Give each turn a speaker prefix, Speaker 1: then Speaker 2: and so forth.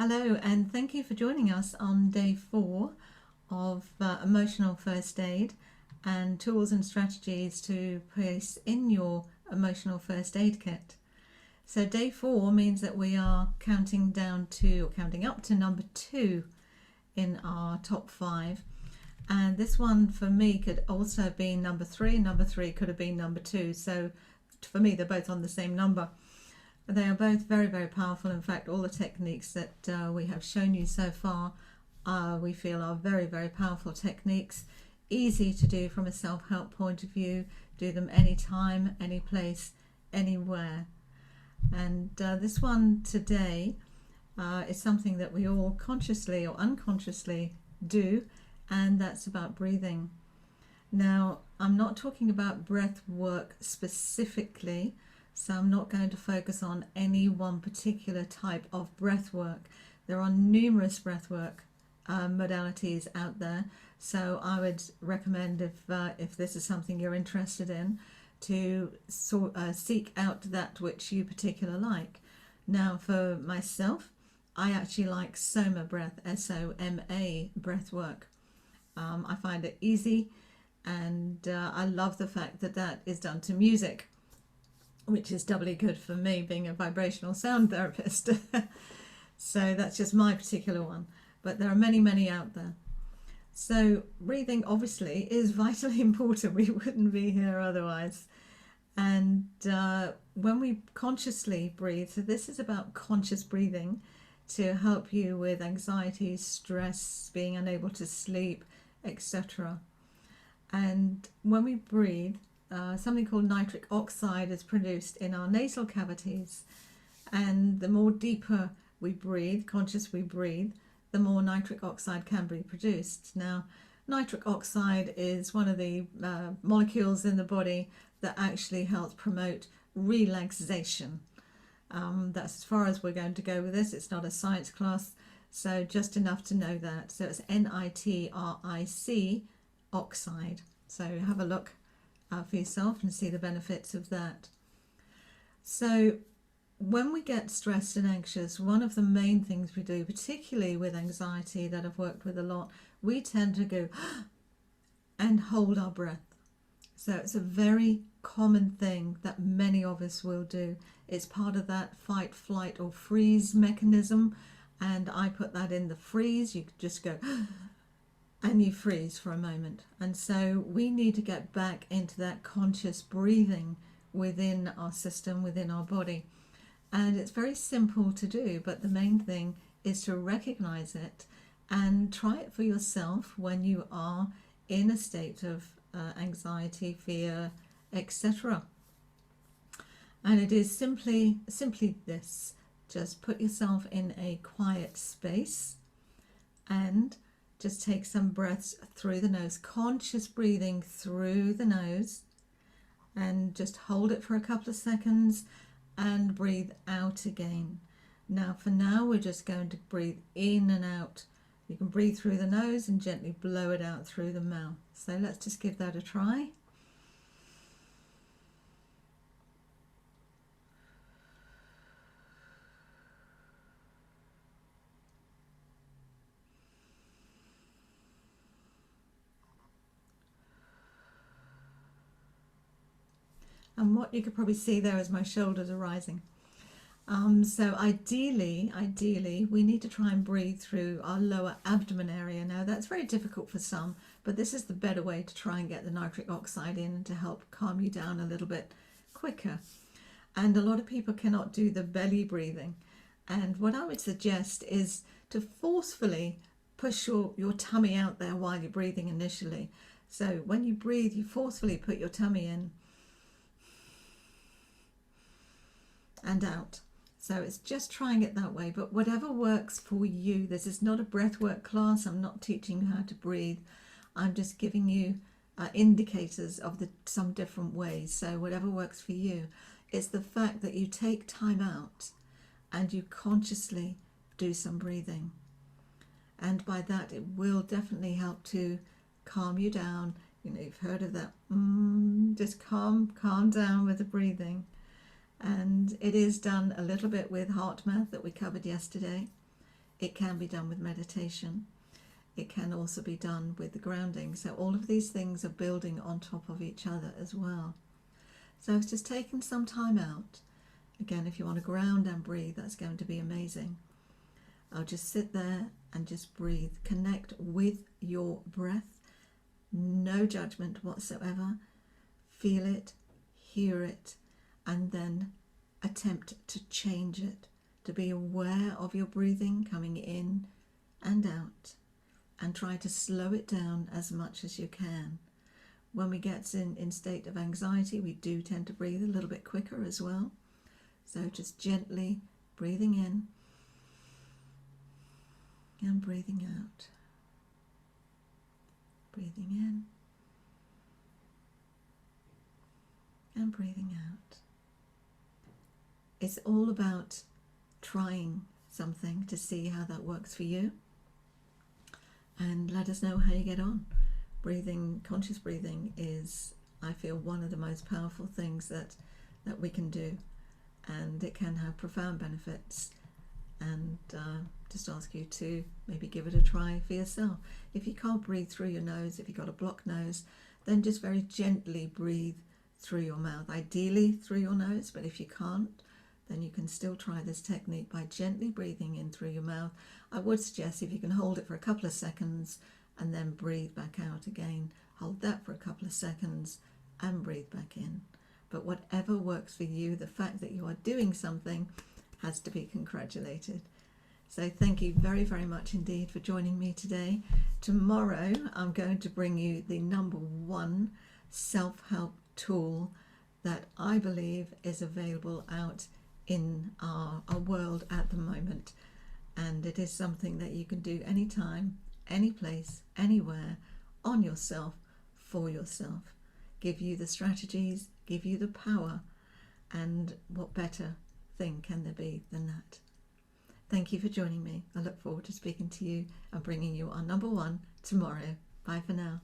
Speaker 1: Hello, and thank you for joining us on day 4 of emotional first aid and tools and strategies to place in your emotional first aid kit. So, day 4 means that we are counting up to number 2 in our top 5. And this one for me could also have been number 3, and number 3 could have been number 2. So, for me, they're both on the same number. They are both very, very powerful. In fact, all the techniques that we have shown you so far, we feel are very, very powerful techniques. Easy to do from a self-help point of view. Do them anytime, any place, anywhere. And this one today is something that we all consciously or unconsciously do, and that's about breathing. Now, I'm not talking about breath work specifically, so I'm not going to focus on any one particular type of breath work. There are numerous breath work modalities out there, so I would recommend, if this is something you're interested in, to seek out that which you particularly like. Now, for myself, I actually like Soma breath, S-O-M-A breath work. I find it easy, and I love the fact that that is done to music, which is doubly good for me being a vibrational sound therapist. So that's just my particular one, but there are many, many out there. So breathing obviously is vitally important. We wouldn't be here otherwise. And when we consciously breathe, so this is about conscious breathing to help you with anxiety, stress, being unable to sleep, etc. And when we breathe, something called nitric oxide is produced in our nasal cavities, and the more deeper we breathe, conscious we breathe, the more nitric oxide can be produced. Now, nitric oxide is one of the molecules in the body that actually helps promote relaxation. That's as far as we're going to go with this. It's not a science class, so just enough to know that. So it's Nitric oxide. So have a look for yourself and see the benefits of that. So when we get stressed and anxious, one of the main things we do, particularly with anxiety that I've worked with a lot, we tend to go and hold our breath. So it's a very common thing that many of us will do. It's part of that fight, flight or freeze mechanism, and I put that in the freeze. You just go and you freeze for a moment. And so we need to get back into that conscious breathing within our system, within our body. And it's very simple to do, but the main thing is to recognize it and try it for yourself when you are in a state of anxiety, fear, etc. And it is simply this. Just put yourself in a quiet space and just take some breaths through the nose, conscious breathing through the nose, and just hold it for a couple of seconds and breathe out again. Now, for now, we're just going to breathe in and out. You can breathe through the nose and gently blow it out through the mouth. So let's just give that a try. And what you could probably see there is my shoulders are rising. So ideally, we need to try and breathe through our lower abdomen area. Now, that's very difficult for some, but this is the better way to try and get the nitric oxide in and to help calm you down a little bit quicker. And a lot of people cannot do the belly breathing. And what I would suggest is to forcefully push your tummy out there while you're breathing initially. So when you breathe, you forcefully put your tummy in and out. So it's just trying it that way, but whatever works for you. This is not a breathwork class. I'm not teaching you how to breathe. I'm just giving you indicators of some different ways. So whatever works for you. It's the fact that you take time out and you consciously do some breathing. And by that, it will definitely help to calm you down. You know, you've heard of that. Just calm down with the breathing. And it is done a little bit with heart math that we covered yesterday. It can be done with meditation. It can also be done with the grounding. So all of these things are building on top of each other as well. So it's just taking some time out. Again, if you want to ground and breathe, that's going to be amazing. I'll just sit there and just breathe. Connect with your breath. No judgment whatsoever. Feel it, hear it, and then attempt to change it. To be aware of your breathing coming in and out, and try to slow it down as much as you can. When we get in state of anxiety, we do tend to breathe a little bit quicker as well. So just gently breathing in and breathing out. Breathing in and breathing out. It's all about trying something to see how that works for you, and let us know how you get on. Breathing, conscious breathing is, I feel, one of the most powerful things that we can do, and it can have profound benefits. And just ask you to maybe give it a try for yourself. If you can't breathe through your nose, if you've got a blocked nose, then just very gently breathe through your mouth, ideally through your nose, but if you can't, then you can still try this technique by gently breathing in through your mouth. I would suggest if you can hold it for a couple of seconds and then breathe back out again, hold that for a couple of seconds and breathe back in. But whatever works for you, the fact that you are doing something has to be congratulated. So thank you very, very much indeed for joining me today. Tomorrow I'm going to bring you the number one self-help tool that I believe is available out in our world at the moment, and it is something that you can do anytime, any place, anywhere, on yourself, for yourself. Give you the strategies, give you the power, and what better thing can there be than that? Thank you for joining me. I look forward to speaking to you and bringing you our number one tomorrow. Bye for now.